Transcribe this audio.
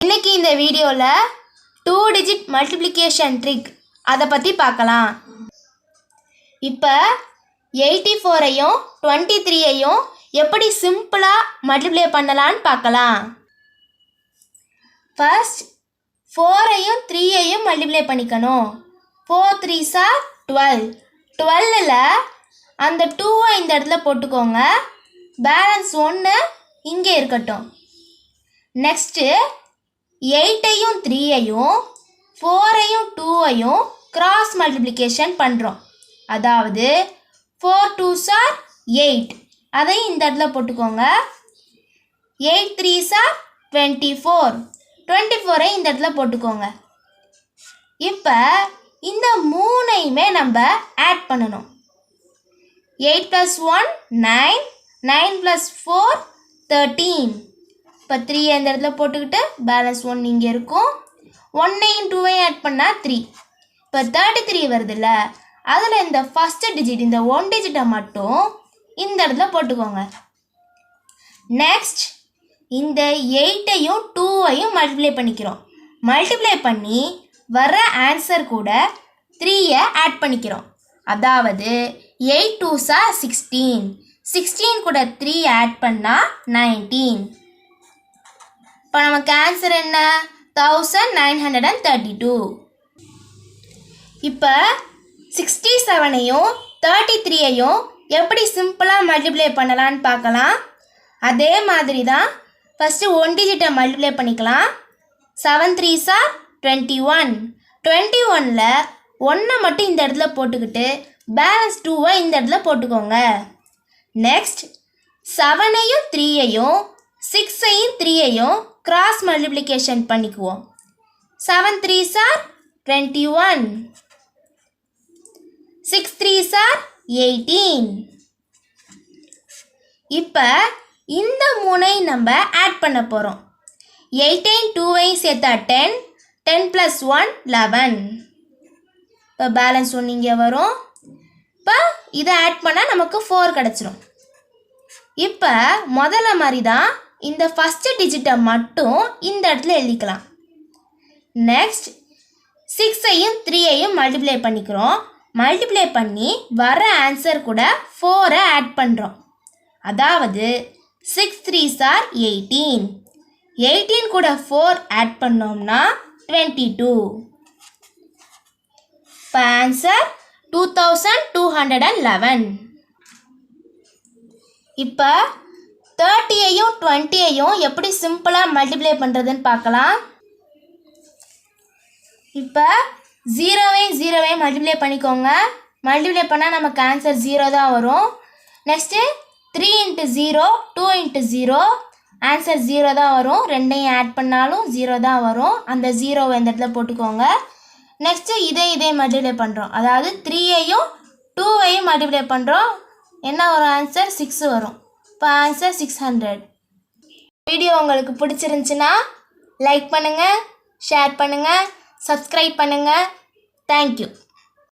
இன்னைக்கு இந்த வீடியோவில் 2 digit மல்டிப்ளிகேஷன் ட்ரிக் அதை பற்றி பார்க்கலாம். இப்போ 84ஐயும் 23ஐயும் எப்படி சிம்பிளாக மல்டிப்ளை பண்ணலான்னு பார்க்கலாம். ஃபர்ஸ்ட் 4ஐயும் 3ஐயும் மல்டிப்ளை பண்ணிக்கணும். 4 3s are 12. 12ல் அந்த 2ஐ இந்த இடத்துல போட்டுக்கோங்க. பேலன்ஸ் 1 இங்கே இருக்கட்டும். நெக்ஸ்ட்டு 8ஐயும் 3ஐயும் 4ஐயும் 2ஐயும் கிராஸ் மல்டிப்ளிகேஷன் பண்ணுறோம். அதாவது 4 2s are 8, அதையும் இந்த இடத்துல போட்டுக்கோங்க. 8 3s are 24, 24ஐ இந்த இடத்துல போட்டுக்கோங்க. இப்போ இந்த மூணையுமே நம்ம ஆட் பண்ணணும். 8 + 1 9, 9 + 4 13. இப்போ 3 இந்த இடத்துல போட்டுக்கிட்டு பேலன்ஸ் 1 இங்கே இருக்கும். 1ஐயும் 2ஐயும் ஆட் பண்ணால் 3. இப்போ 33 வருதுல்ல, அதில் இந்த ஃபஸ்ட்டு டிஜிட் இந்த 1 டிஜிட்டை மட்டும் இந்த இடத்துல போட்டுக்கோங்க. நெக்ஸ்ட் இந்த 8ஐயும் 2ஐயும் மல்டிப்ளை பண்ணிக்கிறோம். மல்டிப்ளை பண்ணி வர ஆன்சர் கூட 3ஐ ஆட் பண்ணிக்கிறோம். அதாவது 8 2s are 16, 16 கூட 3 ஆட் பண்ணால் 19. இப்போ நமக்கு ஆன்சர் என்ன? 1932. இப்போ 67ஐயும் 33ஐயும் எப்படி சிம்பிளாக மல்டிப்ளை பண்ணலான்னு பார்க்கலாம். அதே மாதிரி தான் ஃபஸ்ட்டு 1 டிஜிட்டை மல்டிப்ளை பண்ணிக்கலாம். 7 3s are 21. 21ல் 1 மட்டும் இந்த இடத்துல போட்டுக்கிட்டு பேலன்ஸ் 2ஐ இந்த இடத்துல போட்டுக்கோங்க. நெக்ஸ்ட் 7ஐயும் 3ஐயும் 6ஐயும் 3ஐயும் கிராஸ் மல்டிப்ளிகேஷன் பண்ணிக்குவோம். 7 3s are 21, 6 3s are 18. இப்போ இந்த மூணை நம்ம ஆட் பண்ண போகிறோம். 8ஐயும் 2ஐயும் சேர்த்தா 10, 10 + 1 11. இப்போ பேலன்ஸ் 1 இங்கே வரும். இப்போ இதை ஆட் பண்ணால் நமக்கு 4 கிடச்சிரும். இப்போ முதல்ல மாதிரி தான் இந்த ஃபஸ்ட்டு டிஜிட்டை மட்டும் இந்த இடத்துல எழுதிக்கலாம். நெக்ஸ்ட் 6ஐயும் 3ஐயும் மல்டிப்ளை பண்ணிக்கிறோம். மல்டிப்ளை பண்ணி வர ஆன்சர் கூட 4ஐ ஆட் பண்ணுறோம். அதாவது 6 3s are 18. 18 கூட 4 ஆட் பண்ணோம்னா 22. இப்போ ஆன்சர் 2211. இப்போ 30ஐயும் 20ஐயும் எப்படி சிம்பிளாக மல்டிப்ளை பண்ணுறதுன்னு பார்க்கலாம். இப்போ 0ஐயும் மல்டிப்ளை பண்ணிக்கோங்க. மல்டிப்ளை பண்ணால் நமக்கு ஆன்சர் 0 தான் வரும். நெக்ஸ்ட்டு 3 × 0 2 × 0 ஆன்சர் 0 தான் வரும். ரெண்டையும் ஆட் பண்ணாலும் 0 தான் வரும். அந்த 0வை இந்த இடத்துல போட்டுக்கோங்க. நெக்ஸ்ட்டு இதே மல்டிப்ளை பண்ணுறோம். அதாவது 3ஐயும் 2ஐயும் மல்டிப்ளை பண்ணுறோம். என்ன வரும்? ஆன்சர் 6 வரும். இப்போ ஆன்சர் 600. வீடியோ உங்களுக்கு பிடிச்சிருந்துச்சுன்னா லைக் பண்ணுங்கள், ஷேர் பண்ணுங்கள், சப்ஸ்கிரைப் பண்ணுங்கள். தேங்க்யூ.